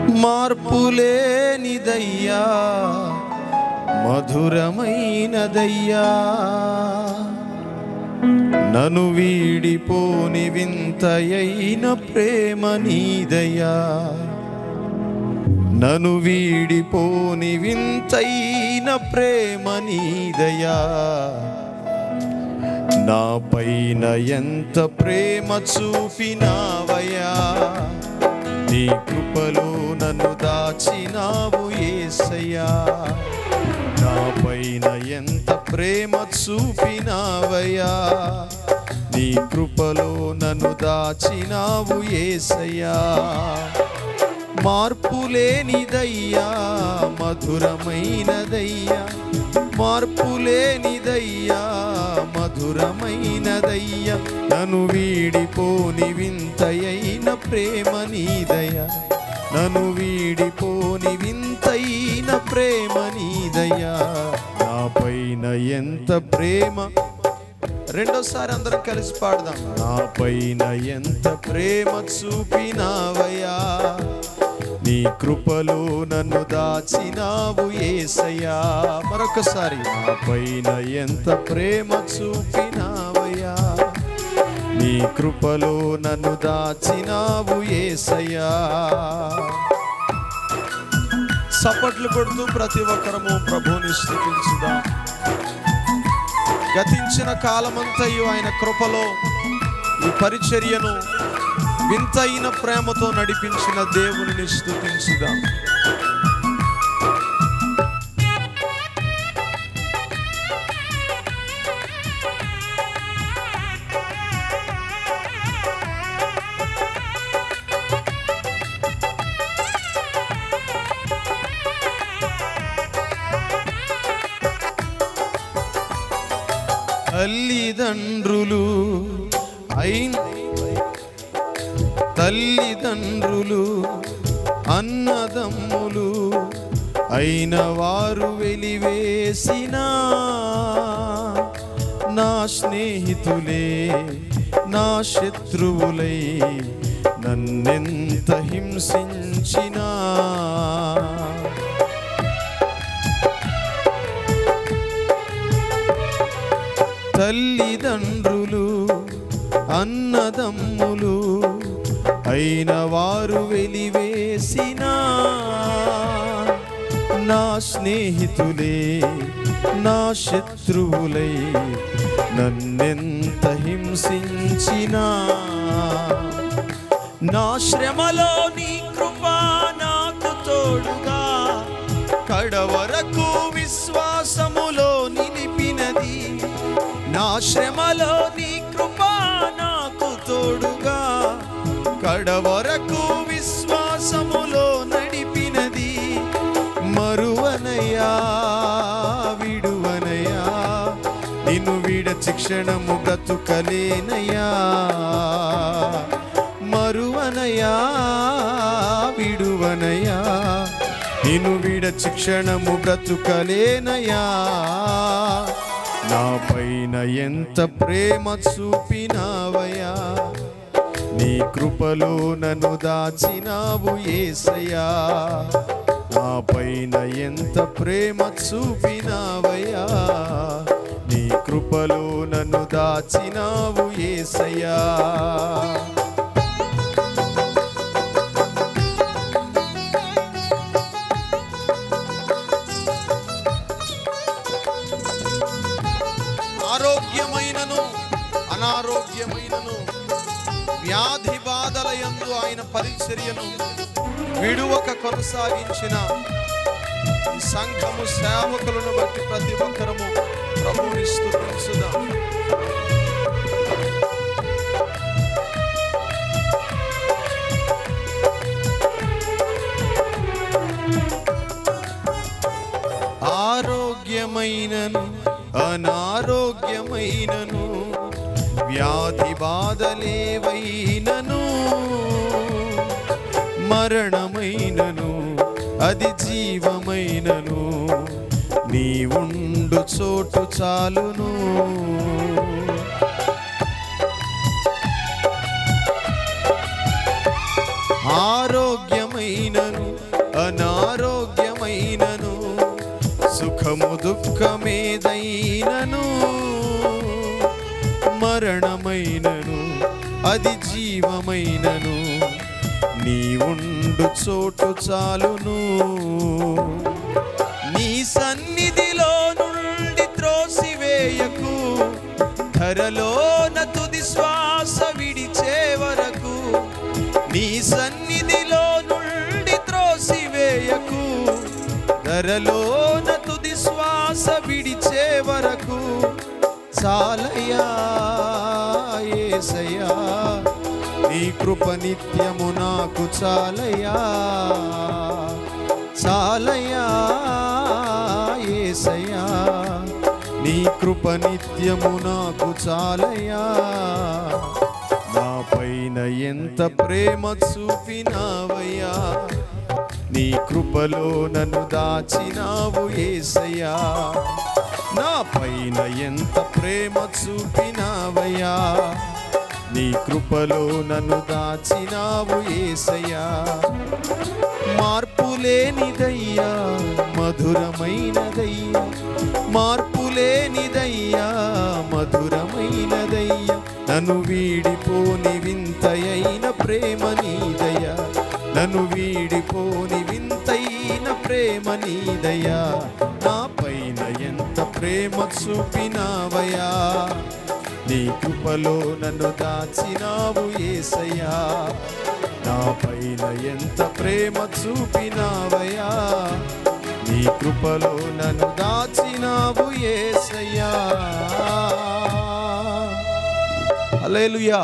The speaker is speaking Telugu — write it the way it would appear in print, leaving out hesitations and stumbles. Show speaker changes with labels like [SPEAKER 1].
[SPEAKER 1] మార్పులేనిదయ్యా, మధురమైనదయ్యా. నన్ను వీడిపోని వింతయైన ప్రేమ నీదయ్యా. నన్ను వీడిపోని వింతైన ప్రేమ నీదయ్యా. నా పైన ఎంత ప్రేమ చూపినావయ్యా. నీ కృపలో నన్ను దాచినావు యేసయ్యా. నా పైన ఎంత ప్రేమ చూపినావయ్యా. నీ కృపలో నన్ను దాచినావు యేసయ్యా. మార్పులేనిదయ్యా, మధురమైనదయ్యా. మార్పులేనిదయ్యా, మధురమైనదయ్యా. నన్ను వీడిపోని వింతయైన ప్రేమ నీదయ్యా. నన్ను వీడిపోని వింతైన ప్రేమ నీదయ్యా. నా పైన ఎంత ప్రేమ. రెండోసారి అందరం కలిసి పాడదాం. నా పైన ఎంత ప్రేమ చూపినావయ్యా. నీ కృపలో నన్ను దాచినావు యేసయ్యా. మరొకసారి. నా పైన ఎంత ప్రేమ చూపినావయ్యా. నీ కృపలో నన్ను దాచినావు యేసయ్యా. చప్పట్లు కొడుతూ ప్రతి ఒక్కరము ప్రభువుని స్తుతించుదాం. గతించిన కాలమంతయు ఆయన కృపలో ఈ పరిచర్యను వింతైన ప్రేమతో నడిపించిన దేవుని స్తుతించుదాం. తల్లిదండ్రులు అన్నదమ్ములు అయిన వారు వెలివేసిన నా స్నేహితులే నా శత్రువులై నన్నెంత హింసించినా. తల్లిదండ్రులు అన్నదమ్ములు అయిన వారు వెలివేసిన నా స్నేహితులే నా శత్రువులై నన్నెంత హింసించినా. నా శ్రమలో నీ కృప నాకు తోడుగా కడవరకు విశ్వాసములో నిలిపినది. నా శ్రమలో నీ కృప నాకు తోడుగా కడవరకు విశ్వాసములో నడిపినది. మరువనయ్యా విడువనయ్యా, నిన్ను విడచి క్షణము బ్రతుకలేనయ్యా. మరువనయ్యా విడువనయ్యా, నిన్ను విడచి క్షణము బ్రతుకలేనయ్యా. నా పైన ఎంత ప్రేమ చూపినావయ్యా. నీ కృపలో నన్ను దాచినావు యేసయ్యా. నా పైన ఎంత ప్రేమ చూపినావయ్యా. నీ కృపలో నన్ను దాచినావు యేసయ్యా. ఆరోగ్యమైనను అనారోగ్యమైనను వ్యాధి బాధల యందు ఆయన పరిచర్యను విడువక కొనసాగించిన ఈ సంఘము సేవకులను బట్టి ప్రతి ఒక్కరము ప్రభువుని స్తుతించుదాం. ఆరోగ్యమైనను అనారోగ్యమైనను వ్యాధి బాధలేవైనను మరణమైనను అది జీవమైనను నీ ఉండు చోటు చాలును. ఆరోగ్యమైనను సుఖము దుఃఖమేదైనను, మరణమైనను అది జీవమైనను, నీ ఉండు చోటు చాలును. నీ సన్నిధిలో నుండి త్రోసివేయకు, ధరలోన తుది శ్వాస విడిచే వరకు. నీ సన్నిధిలో నుండి త్రోసివేయకు, ధరలోన తుది శ్వాస విడిచే వరకు. చాలయ్యా యేసయ్యా, నీ కృప నిత్యము నాకు చాలయ్యా. చాలయ్యా యేసయ్యా, నీ కృప నిత్యము నాకు చాలయ్యా. నా పైన ఎంత ప్రేమ చూపినావయ్యా, నీ కృపలో నన్ను దాచినావు యేసయ్యా. నా పైన ఎంత ప్రేమ చూపినావయ్యా, నీ కృపలో నన్ను దాచినావు యేసయ్యా. మార్పులేనిదయ్యా మధురమైనదయ్యా, మార్పులేనిదయ్యా మధురమైనదయ్యా. నన్ను వీడిపోని వింతయైన ప్రేమ నీదయ్యా, నన్ను వీడిపోని వింతైన ప్రేమ నీదయ్యా. నా పైన ఎంత ప్రేమ చూపినావయ్యా, నీ కృపలో నన్ను దాచినావు యేసయ్యా. నా పైన ఎంత ప్రేమ చూపినావయ్యా, నీ కృపలో నన్ను దాచినావు యేసయ్యా. హల్లెలూయా.